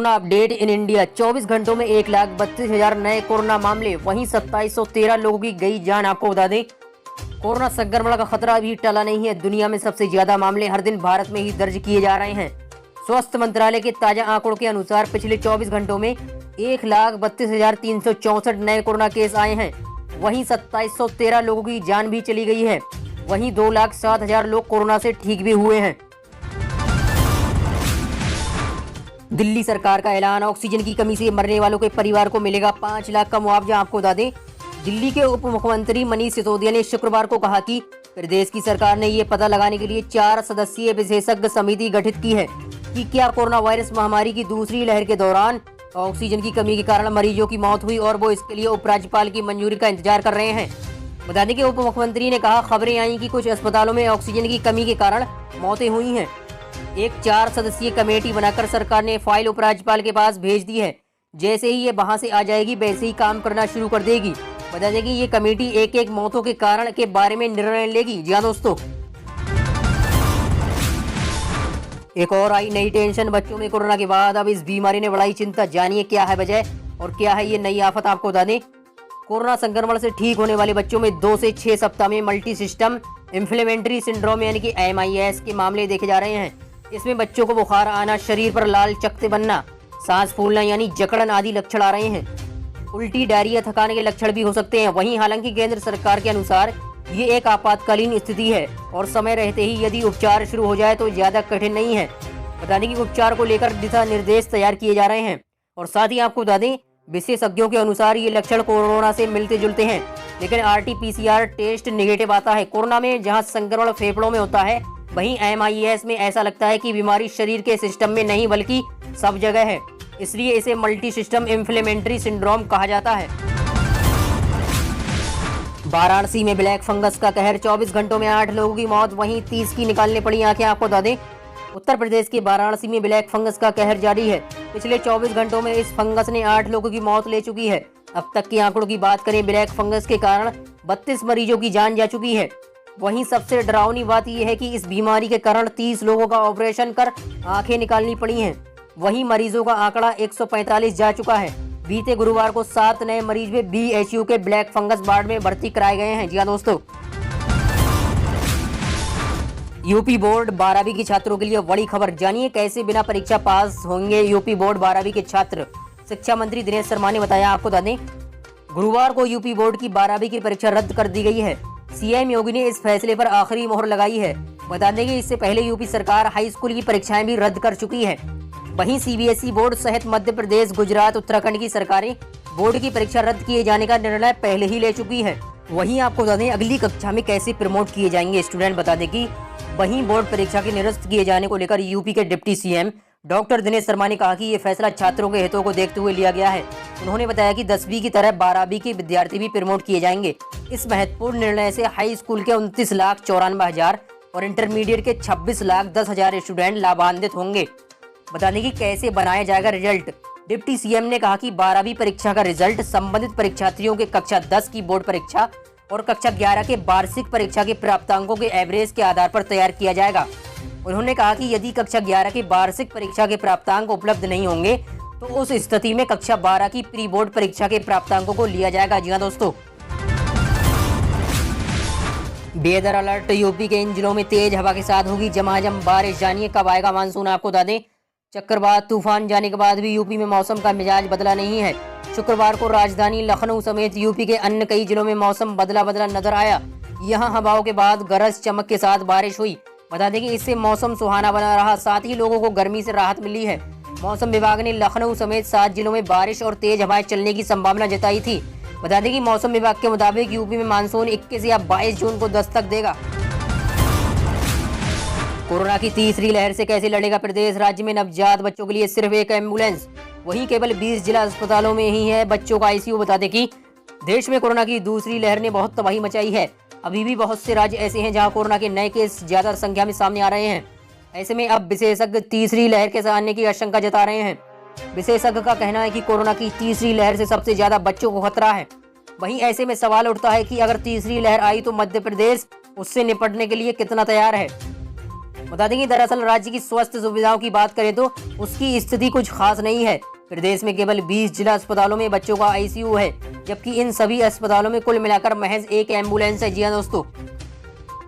Corona update in India. 24 घंटों में 1,32,000 नए कोरोना मामले, वहीं 2713 लोगों की गई जान। आपको बता दें, कोरोना संक्रमण का खतरा अभी टला नहीं है। दुनिया में सबसे ज्यादा मामले हर दिन भारत में ही दर्ज किए जा रहे हैं। स्वास्थ्य मंत्रालय के ताजा आंकड़ों के अनुसार पिछले 24 घंटों में 1,32,364 नए कोरोना केस आए हैं। वहीं 2713 लोगों की जान भी चली गई है। वहीं 2,07,000 लोग कोरोना से ठीक भी हुए हैं। दिल्ली सरकार का ऐलान, ऑक्सीजन की कमी से मरने वालों के परिवार को मिलेगा 5 लाख का मुआवजा। आपको बता दें, दिल्ली के उप मुख्यमंत्री मनीष सिसोदिया ने शुक्रवार को कहा कि प्रदेश की सरकार ने ये पता लगाने के लिए 4 सदस्यीय विशेषज्ञ समिति गठित की है कि क्या कोरोना वायरस महामारी की दूसरी लहर के दौरान ऑक्सीजन की कमी के कारण मरीजों की मौत हुई और वो इसके लिए उपराज्यपाल की मंजूरी का इंतजार कर रहे हैं। बता दें कि उप मुख्यमंत्री ने कहा, खबरें आई कि कुछ अस्पतालों में ऑक्सीजन की कमी के कारण मौतें हुई हैं। एक 4 सदस्यीय कमेटी बनाकर सरकार ने फाइल उपराज्यपाल के पास भेज दी है। जैसे ही ये वहां से आ जाएगी वैसे ही काम करना शुरू कर देगी। बता दें कि ये कमेटी एक एक मौतों के कारण के बारे में निर्णय लेगी। जी हाँ दोस्तों, एक और आई नई टेंशन बच्चों में कोरोना के बाद। अब इस बीमारी ने बढ़ाई चिंता। जानिए क्या है वजह और क्या है ये नई आफत। आपको बता दें, कोरोना संक्रमण से ठीक होने वाले बच्चों में 2 से 6 सप्ताह में मल्टी सिस्टम इन्फ्लेमेटरी सिंड्रोम यानी कि MIS के मामले देखे जा रहे हैं। इसमें बच्चों को बुखार आना, शरीर पर लाल चकत्ते बनना, सांस फूलना यानी जकड़न आदि लक्षण आ रहे हैं। उल्टी, डायरिया, थकाने के लक्षण भी हो सकते हैं। वहीं हालांकि केंद्र सरकार के अनुसार ये एक आपातकालीन स्थिति है और समय रहते ही यदि उपचार शुरू हो जाए तो ज्यादा कठिन नहीं है। बता दें कि उपचार को लेकर दिशा निर्देश तैयार किए जा रहे हैं और साथ ही आपको बता दें, विशेषज्ञों के अनुसार ये लक्षण कोरोना से मिलते जुलते हैं, लेकिन RT-PCR टेस्ट निगेटिव आता है। कोरोना में जहाँ संक्रमण फेफड़ों में होता है, वहीं MIS में ऐसा लगता है कि बीमारी शरीर के सिस्टम में नहीं बल्कि सब जगह है, इसलिए इसे मल्टी सिस्टम इन्फ्लेमेटरी सिंड्रोम कहा जाता है। वाराणसी में ब्लैक फंगस का कहर, 24 घंटों में 8 लोगों की मौत, वहीं 30 की निकालने पड़ी आंखें। आपको बता दें, उत्तर प्रदेश के वाराणसी में ब्लैक फंगस का कहर जारी है। पिछले 24 घंटों में इस फंगस ने 8 लोगों की मौत ले चुकी है। अब तक के आंकड़ों की बात करें, ब्लैक फंगस के कारण 32 मरीजों की जान जा चुकी है। वहीं सबसे डरावनी बात यह है कि इस बीमारी के कारण 30 लोगों का ऑपरेशन कर आंखें निकालनी पड़ी हैं। वहीं मरीजों का आंकड़ा 145 जा चुका है। बीते गुरुवार को 7 नए मरीज भी BHU के ब्लैक फंगस वार्ड में भर्ती कराए गए हैं। जी हाँ दोस्तों, यूपी बोर्ड 12वीं के छात्रों के लिए बड़ी खबर। जानिए कैसे बिना परीक्षा पास होंगे यूपी बोर्ड 12वीं के छात्र। शिक्षा मंत्री दिनेश शर्मा ने बताया। आपको बता दें, गुरुवार को यूपी बोर्ड की 12वीं की परीक्षा रद्द कर दी गई है। CM योगी ने इस फैसले पर आखिरी मोहर लगाई है। बता दें कि इससे पहले यूपी सरकार हाई स्कूल की परीक्षाएं भी रद्द कर चुकी है। वहीं CBSE बोर्ड सहित मध्य प्रदेश, गुजरात, उत्तराखंड की सरकारें बोर्ड की परीक्षा रद्द किए जाने का निर्णय पहले ही ले चुकी है। वहीं आपको बता दें, अगली कक्षा में कैसे प्रमोट किए जाएंगे स्टूडेंट। बता दें कि वहीं बोर्ड परीक्षा के निरस्त किए जाने को लेकर यूपी के deputy CM doctor Dinesh Sharma ने कहा कि ये फैसला छात्रों के हितों को देखते हुए लिया गया है। उन्होंने बताया कि 10वीं की तरह 12वीं के विद्यार्थी भी प्रमोट किए जाएंगे। इस महत्वपूर्ण निर्णय से हाई स्कूल के 29,94,000 और इंटरमीडिएट के 26,10,000 स्टूडेंट लाभान्वित होंगे। बता दें कि कैसे बनाया जाएगा रिजल्ट। डिप्टी CM ने कहा कि 12वीं परीक्षा का रिजल्ट संबंधित परीक्षार्थियों के कक्षा 10 की बोर्ड परीक्षा और कक्षा 11 के वार्षिक परीक्षा के प्राप्तांकों के एवरेज के आधार पर तैयार किया जाएगा। उन्होंने कहा कि यदि कक्षा 11 के वार्षिक परीक्षा के प्राप्तांक उपलब्ध नहीं होंगे तो उस स्थिति में कक्षा 12 की प्री बोर्ड परीक्षा के प्राप्तांकों को लिया जाएगा। जी हाँ दोस्तों, वेदर अलर्ट। यूपी के इन जिलों में तेज हवा के साथ होगी झमाझम बारिश। जानिए कब आएगा मानसून। आपको बता दें, चक्रवात तूफान जाने के बाद भी यूपी में मौसम का मिजाज बदला नहीं है। शुक्रवार को राजधानी लखनऊ समेत यूपी के अन्य कई जिलों में मौसम बदला नजर आया। यहां हवाओं के बाद गरज चमक के साथ बारिश हुई। बता दें कि इससे मौसम सुहाना बना रहा, साथ ही लोगों को गर्मी से राहत मिली है। मौसम विभाग ने लखनऊ समेत 7 जिलों में बारिश और तेज हवाएं चलने की संभावना जताई थी। बता दें कि मौसम विभाग के मुताबिक यूपी में मानसून 21 या 22 जून को दस्तक देगा। कोरोना की तीसरी लहर से कैसे लड़ेगा प्रदेश। राज्य में नवजात बच्चों के लिए सिर्फ एक एम्बुलेंस, वहीं केवल 20 जिला अस्पतालों में ही है बच्चों का ICU। बता दें कि देश में कोरोना की दूसरी लहर ने बहुत तबाही मचाई है। अभी भी बहुत से राज्य ऐसे हैं जहां कोरोना के नए केस ज्यादा संख्या में सामने आ रहे हैं। ऐसे में अब विशेषज्ञ तीसरी लहर के आने की आशंका जता रहे हैं। विशेषज्ञ का कहना है कि कोरोना की तीसरी लहर से सबसे ज्यादा बच्चों को खतरा है। वहीं ऐसे में सवाल उठता है कि अगर तीसरी लहर आई तो मध्य प्रदेश उससे निपटने के लिए कितना तैयार है। बता दें कि दरअसल राज्य की स्वास्थ्य सुविधाओं की बात करें तो उसकी स्थिति कुछ खास नहीं है। प्रदेश में केवल 20 जिला अस्पतालों में बच्चों का आईसीयू है, जबकि इन सभी अस्पतालों में कुल मिलाकर महज एक एम्बुलेंस है। जी हाँ दोस्तों,